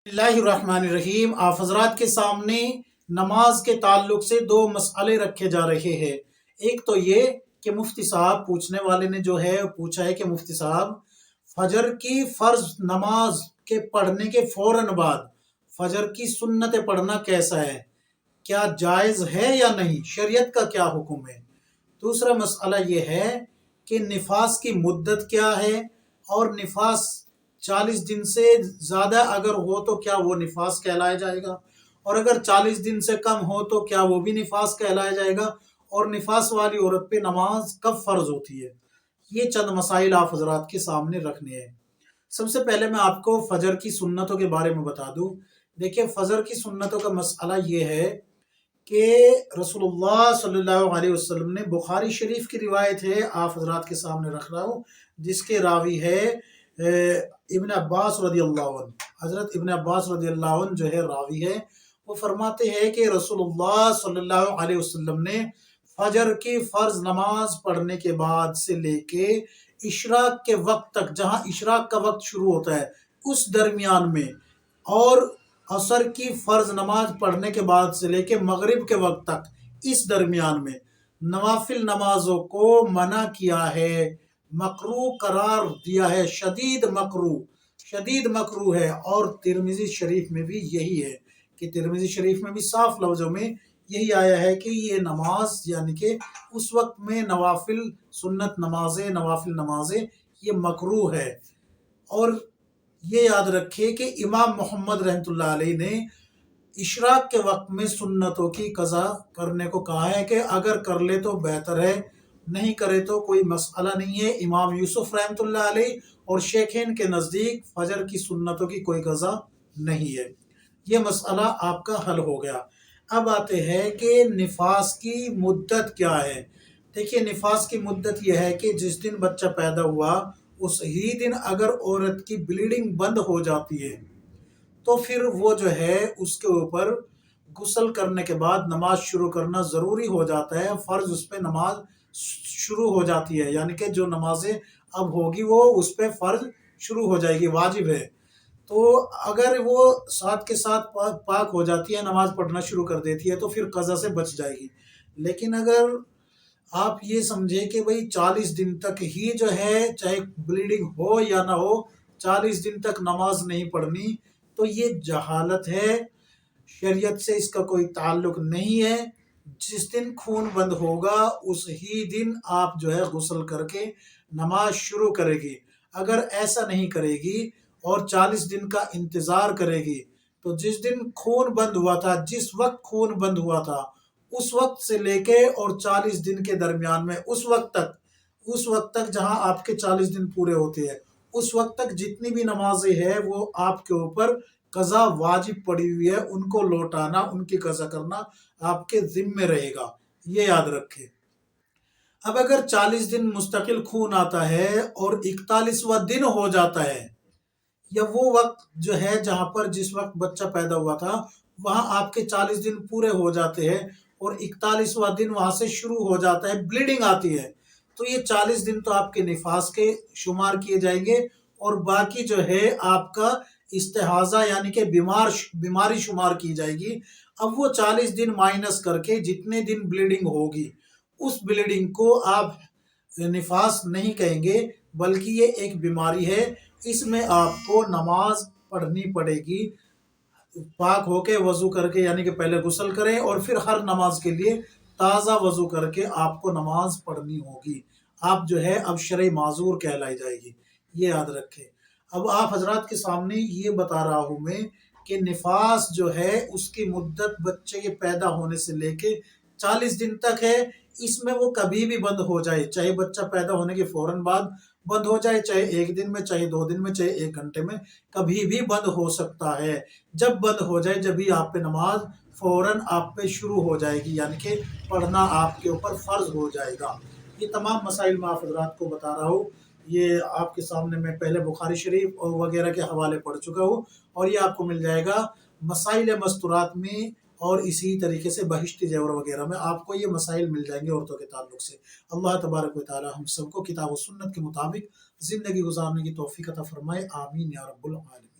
बिस्मिल्लाहिर्रहमानिर्रहीम। आप हजरात के सामने नमाज के ताल्लुक से दो मसले रखे जा रहे हैं। एक तो ये कि मुफ्ती साहब पूछने वाले ने जो है पूछा है कि मुफ्ती साहब फजर की फ़र्ज नमाज के पढ़ने के फ़ौरन बाद फजर की सुन्नत पढ़ना कैसा है, क्या जायज़ है या नहीं, शरीयत का क्या हुक्म है। दूसरा मसला ये है कि निफास की मुद्दत क्या है और निफास 40 दिन से ज़्यादा अगर हो तो क्या वो निफास कहलाया जाएगा, और अगर 40 दिन से कम हो तो क्या वो भी निफास कहलाया जाएगा, और निफास वाली औरत पे नमाज कब फ़र्ज होती है। ये चंद मसाइल आप हजरात के सामने रखने हैं। सबसे पहले मैं आपको फ़जर की सुन्नतों के बारे में बता दूं। देखिए, फ़जर की सुन्नतों का मसला ये है कि रसूलुल्लाह सल्लल्लाहु अलैहि वसल्लम ने, बुखारी शरीफ की रिवायत है, आप हजरात के सामने रख रहा हूँ, जिसके रावी है इब्न अब्बास रदियल्लाहु अन्हु। हजरत इब्न अब्बास रदियल्लाहु अन्हु जो है रावी है, वो फरमाते हैं कि रसूलुल्लाह सल्लल्लाहु अलैहि वसल्लम ने फजर की फ़र्ज नमाज पढ़ने के बाद से लेके इशराक के वक्त तक, जहाँ इशराक का वक्त शुरू होता है उस दरमियान में, और असर की फ़र्ज नमाज पढ़ने के बाद से लेके मगरिब के वक्त तक इस दरमियान में नवाफिल नमाजों को मना किया है, मकरू करार दिया है, शदीद मकरू है। और तिरमिज़ी शरीफ में भी यही है कि तिरमिज़ी शरीफ में भी साफ लफ्ज़ों में यही आया है कि ये नमाज यानी कि उस वक्त में नवाफिल सुन्नत नमाजें, नवाफिल नमाजें ये मकरू है। और ये याद रखिए कि इमाम मोहम्मद रहमतुल्लाह अलैह ने इशराक के वक्त में सुन्नतों की कज़ा करने को कहा है कि अगर कर ले तो बेहतर है, नहीं करे तो कोई मसला नहीं है। इमाम यूसुफ रहमतुल्लाह अलैह और शेखैन के नज़दीक फजर की सुन्नतों की कोई कज़ा नहीं है। ये मसला आपका हल हो गया। अब आते हैं कि निफास की मुद्दत क्या है। देखिए, निफास की मुद्दत यह है कि जिस दिन बच्चा पैदा हुआ उस ही दिन अगर औरत की ब्लीडिंग बंद हो जाती है तो फिर वो जो है उसके ऊपर गुस्ल करने के बाद नमाज शुरू करना ज़रूरी हो जाता है। फ़र्ज उस पर नमाज शुरू हो जाती है, यानी कि जो नमाजें अब होगी वो उस पर फ़र्ज शुरू हो जाएगी, वाजिब है। तो अगर वो साथ के साथ पाक हो जाती है, नमाज पढ़ना शुरू कर देती है, तो फिर कज़ा से बच जाएगी। लेकिन अगर आप ये समझे कि भाई 40 दिन तक ही जो है, चाहे ब्लीडिंग हो या ना हो, 40 दिन तक नमाज नहीं पढ़नी, तो ये जहालत है, शरीयत से इसका कोई ताल्लुक नहीं है। जिस दिन खून बंद होगा उस ही दिन आप जो है गुस्ल करके नमाज शुरू करेगी। अगर ऐसा नहीं करेगी और 40 दिन का इंतज़ार करेगी तो जिस दिन खून बंद हुआ था, जिस वक्त खून बंद हुआ था उस वक्त से लेके और 40 दिन के दरमियान में उस वक्त तक जहां आपके 40 दिन पूरे होते हैं, उस वक्त तक जितनी भी नमाजें हैं वो आपके ऊपर कज़ा वाजिब पड़ी हुई है, उनको लौटाना, उनकी कज़ा करना आपके ज़िम्मे रहेगा, ये याद रखें। अब अगर 40 दिन मुस्तकिल खून आता है और 41वां दिन हो जाता है, या वो वक्त जो है जहां पर जिस वक्त बच्चा पैदा हुआ था वहां आपके 40 दिन पूरे हो जाते हैं और 41वां दिन वहां से शुरू हो जाता है, ब्लीडिंग आती है, तो ये 40 दिन तो आपके निफास के शुमार किए जाएंगे और बाकी जो है आपका इस्तेहाजा यानी कि बीमारी शुमार की जाएगी। अब वो 40 दिन माइनस करके जितने दिन ब्लीडिंग होगी उस ब्लीडिंग को आप निफास नहीं कहेंगे, बल्कि ये एक बीमारी है। इसमें आपको नमाज पढ़नी पड़ेगी, पाक होके वजू करके, यानी कि पहले गुस्ल करें और फिर हर नमाज के लिए ताज़ा वजू करके आपको नमाज पढ़नी होगी। आप जो है अब शरई माजूर कहलाई जाएगी, ये याद रखें। अब आप हजरात के सामने ये बता रहा हूँ मैं कि निफास जो है उसकी मुद्दत बच्चे के पैदा होने से लेके 40 दिन तक है। इसमें वो कभी भी बंद हो जाए, चाहे बच्चा पैदा होने के फौरन बाद बंद हो जाए, चाहे 1 दिन में, चाहे 2 दिन में, चाहे 1 घंटे में, कभी भी बंद हो सकता है। जब बंद हो जाए जब भी आप पे नमाज फौरन आप पे शुरू हो जाएगी, यानी कि पढ़ना आपके ऊपर फ़र्ज हो जाएगा। ये तमाम मसाइल मैं आप हजरात को बता रहा हूँ। ये आपके सामने मैं पहले बुखारी शरीफ और वगैरह के हवाले पढ़ चुका हूँ, और ये आपको मिल जाएगा मसाइल मस्तूरात में, और इसी तरीके से बहिश्ती ज़ेवर वगैरह में आपको ये मसाइल मिल जाएंगे औरतों के ताल्लुक से। अल्लाह तबारक व तआला हम सबको किताब व सुन्नत के मुताबिक ज़िंदगी गुजारने की तौफीक अता फरमाए। आमीन या रब्बुल आलमीन।